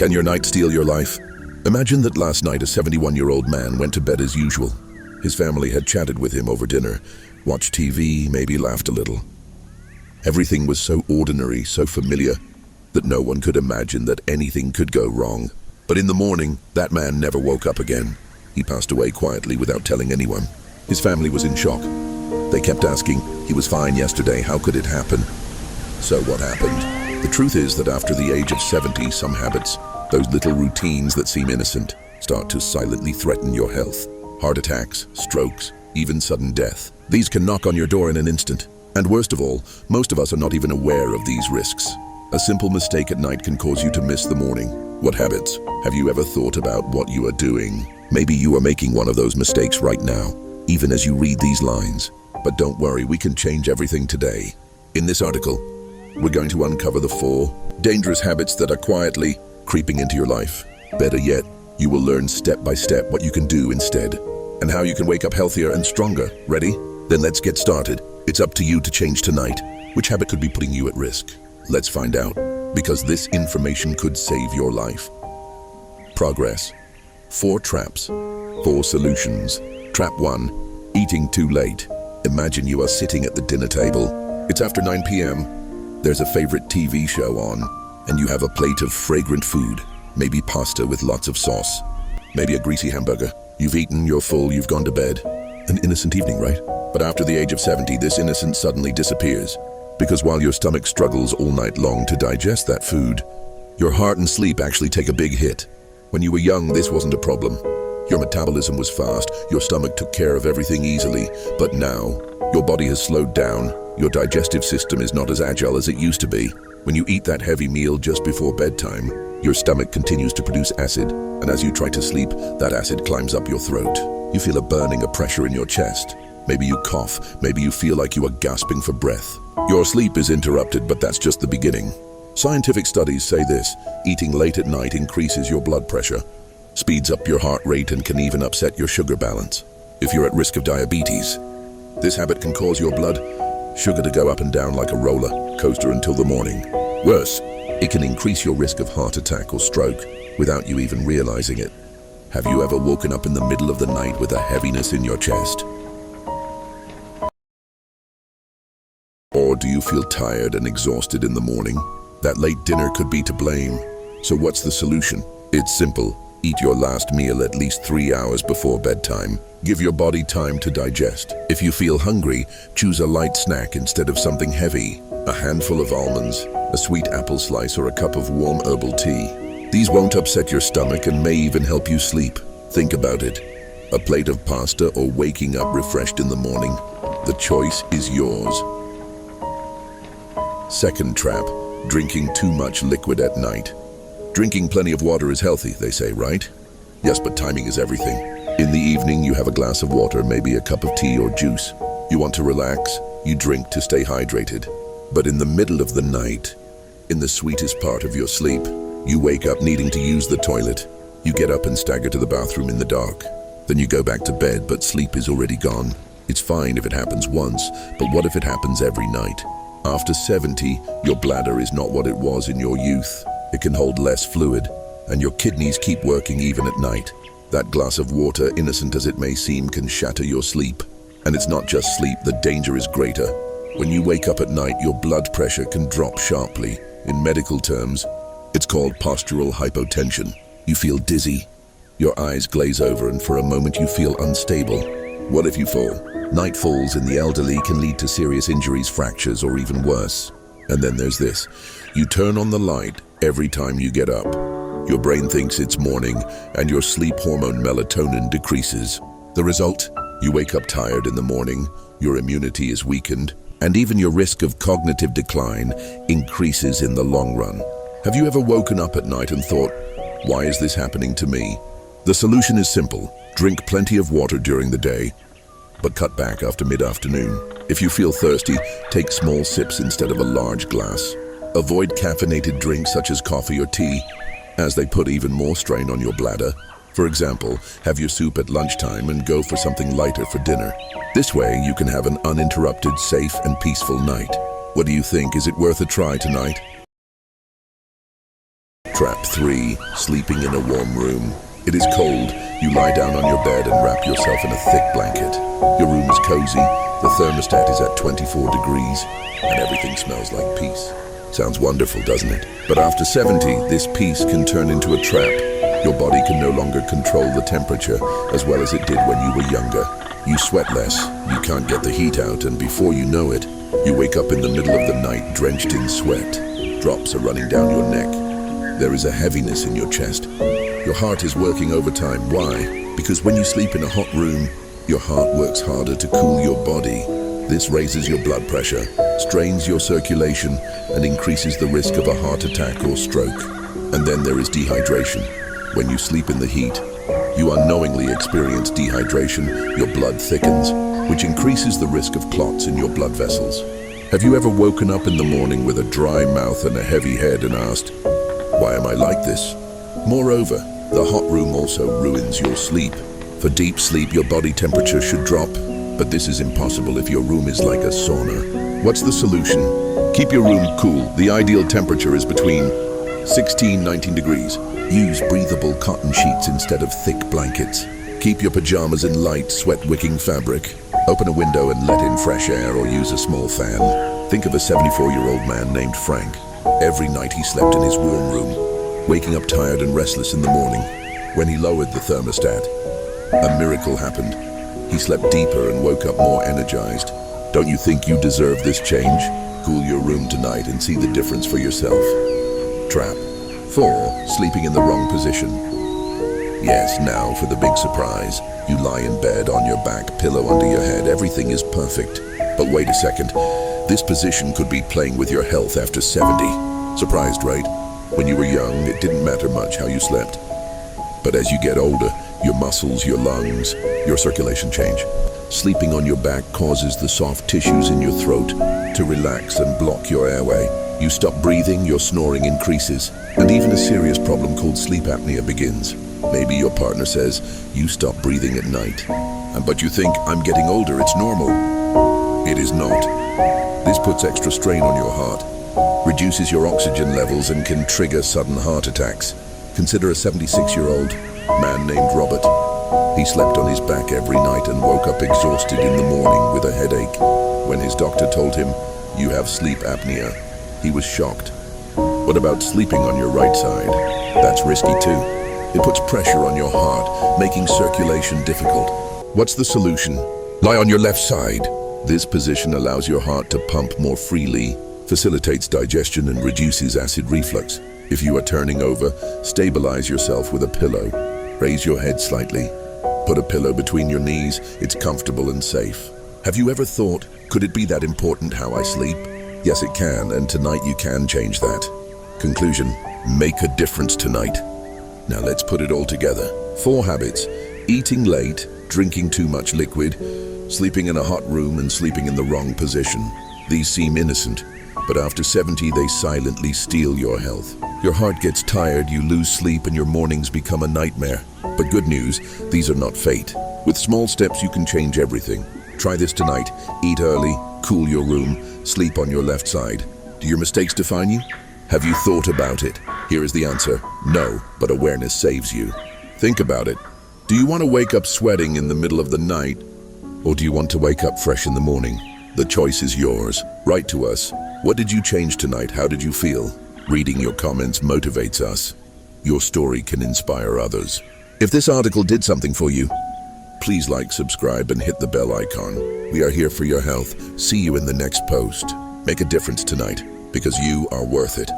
Can your night steal your life? Imagine that last night a 71-year-old man went to bed as usual. His family had chatted with him over dinner, watched TV, maybe laughed a little. Everything was so ordinary, so familiar, that no one could imagine that anything could go wrong. But in the morning, that man never woke up again. He passed away quietly without telling anyone. His family was in shock. They kept asking, he was fine yesterday, how could it happen? So what happened? The truth is that after the age of 70, some habits, those little routines that seem innocent, start to silently threaten your health. Heart attacks, strokes, even sudden death. These can knock on your door in an instant. And worst of all, most of us are not even aware of these risks. A simple mistake at night can cause you to miss the morning. What habits? Have you ever thought about what you are doing? Maybe you are making one of those mistakes right now, even as you read these lines. But don't worry, we can change everything today. In this article, we're going to uncover the 4 dangerous habits that are quietly creeping into your life. Better yet, you will learn step by step what you can do instead, and how you can wake up healthier and stronger. Ready? Then let's get started. It's up to you to change tonight. Which habit could be putting you at risk? Let's find out, because this information could save your life. Progress. 4 traps, 4 solutions. Trap 1, eating too late. Imagine you are sitting at the dinner table. It's after 9 p.m. There's a favorite TV show on, and you have a plate of fragrant food, maybe pasta with lots of sauce, maybe a greasy hamburger. You've eaten, you're full, you've gone to bed. An innocent evening, right? But after the age of 70, this innocence suddenly disappears. Because while your stomach struggles all night long to digest that food, your heart and sleep actually take a big hit. When you were young, this wasn't a problem. Your metabolism was fast, your stomach took care of everything easily. But now, your body has slowed down, your digestive system is not as agile as it used to be. When you eat that heavy meal just before bedtime, your stomach continues to produce acid, and as you try to sleep, that acid climbs up your throat. You feel a burning, a pressure in your chest. Maybe you cough, maybe you feel like you are gasping for breath. Your sleep is interrupted, but that's just the beginning. Scientific studies say this: eating late at night increases your blood pressure, speeds up your heart rate, and can even upset your sugar balance. If you're at risk of diabetes, this habit can cause your blood sugar to go up and down like a roller coaster until the morning. Worse, it can increase your risk of heart attack or stroke without you even realizing it. Have you ever woken up in the middle of the night with a heaviness in your chest? Or do you feel tired and exhausted in the morning? That late dinner could be to blame. So what's the solution? It's simple. Eat your last meal at least 3 hours before bedtime. Give your body time to digest. If you feel hungry, choose a light snack instead of something heavy. A handful of almonds, a sweet apple slice, or a cup of warm herbal tea. These won't upset your stomach and may even help you sleep. Think about it. A plate of pasta or waking up refreshed in the morning. The choice is yours. Second trap, drinking too much liquid at night. Drinking plenty of water is healthy, they say, right? Yes, but timing is everything. In the evening, you have a glass of water, maybe a cup of tea or juice. You want to relax, you drink to stay hydrated. But in the middle of the night, in the sweetest part of your sleep, you wake up needing to use the toilet. You get up and stagger to the bathroom in the dark. Then you go back to bed, but sleep is already gone. It's fine if it happens once, but what if it happens every night? After 70, your bladder is not what it was in your youth. It can hold less fluid, and your kidneys keep working even at night. That glass of water, innocent as it may seem, can shatter your sleep. And it's not just sleep, the danger is greater. When you wake up at night, your blood pressure can drop sharply. In medical terms, it's called postural hypotension. You feel dizzy, your eyes glaze over, and for a moment you feel unstable. What if you fall? Night falls in the elderly can lead to serious injuries, fractures, or even worse. And then there's this. You turn on the light every time you get up. Your brain thinks it's morning, and your sleep hormone melatonin decreases. The result? You wake up tired in the morning, your immunity is weakened, and even your risk of cognitive decline increases in the long run. Have you ever woken up at night and thought, why is this happening to me? The solution is simple. Drink plenty of water during the day, but cut back after mid-afternoon. If you feel thirsty, take small sips instead of a large glass. Avoid caffeinated drinks such as coffee or tea, as they put even more strain on your bladder. For example, have your soup at lunchtime and go for something lighter for dinner. This way, you can have an uninterrupted, safe, and peaceful night. What do you think? Is it worth a try tonight? Trap 3. Sleeping in a warm room. It is cold. You lie down on your bed and wrap yourself in a thick blanket. Your room is cozy, the thermostat is at 24 degrees, and everything smells like peace. Sounds wonderful, doesn't it? But after 70, this peace can turn into a trap. Your body can no longer control the temperature as well as it did when you were younger. You sweat less, you can't get the heat out, and before you know it, you wake up in the middle of the night drenched in sweat. Drops are running down your neck. There is a heaviness in your chest. Your heart is working overtime. Why? Because when you sleep in a hot room, your heart works harder to cool your body. This raises your blood pressure, strains your circulation, and increases the risk of a heart attack or stroke. And then there is dehydration. When you sleep in the heat, you unknowingly experience dehydration. Your blood thickens, which increases the risk of clots in your blood vessels. Have you ever woken up in the morning with a dry mouth and a heavy head and asked, "Why am I like this?" Moreover, the hot room also ruins your sleep. For deep sleep, your body temperature should drop, but this is impossible if your room is like a sauna. What's the solution? Keep your room cool. The ideal temperature is between 16-19 degrees. Use breathable cotton sheets instead of thick blankets. Keep your pajamas in light, sweat-wicking fabric. Open a window and let in fresh air, or use a small fan. Think of a 74-year-old man named Frank. Every night he slept in his warm room, waking up tired and restless in the morning. When he lowered the thermostat, a miracle happened. He slept deeper and woke up more energized. Don't you think you deserve this change? Cool your room tonight and see the difference for yourself. Trap 4. Sleeping in the wrong position. Yes, now for the big surprise. You lie in bed on your back, pillow under your head. Everything is perfect. But wait a second. This position could be playing with your health after 70. Surprised, right? When you were young, it didn't matter much how you slept. But as you get older, your muscles, your lungs, your circulation change. Sleeping on your back causes the soft tissues in your throat to relax and block your airway. You stop breathing, your snoring increases, and even a serious problem called sleep apnea begins. Maybe your partner says, "You stop breathing at night." But you think, "I'm getting older, it's normal." It is not. This puts extra strain on your heart, reduces your oxygen levels, and can trigger sudden heart attacks. Consider a 76-year-old man named Robert. He slept on his back every night and woke up exhausted in the morning with a headache. When his doctor told him, "You have sleep apnea," he was shocked. What about sleeping on your right side? That's risky too. It puts pressure on your heart, making circulation difficult. What's the solution? Lie on your left side. This position allows your heart to pump more freely, facilitates digestion, and reduces acid reflux. If you are turning over, stabilize yourself with a pillow. Raise your head slightly. Put a pillow between your knees. It's comfortable and safe. Have you ever thought, could it be that important how I sleep? Yes, it can, and tonight you can change that. Conclusion, make a difference tonight. Now let's put it all together. 4 habits: eating late, drinking too much liquid, sleeping in a hot room, and sleeping in the wrong position. These seem innocent, but after 70 they silently steal your health. Your heart gets tired, you lose sleep, and your mornings become a nightmare. But good news, these are not fate. With small steps you can change everything. Try this tonight. Eat early, cool your room, sleep on your left side. Do your mistakes define you? Have you thought about it? Here is the answer. No, but awareness saves you. Think about it. Do you want to wake up sweating in the middle of the night? Or do you want to wake up fresh in the morning? The choice is yours. Write to us. What did you change tonight? How did you feel? Reading your comments motivates us. Your story can inspire others. If this article did something for you, please like, subscribe, and hit the bell icon. We are here for your health. See you in the next post. Make a difference tonight, because you are worth it.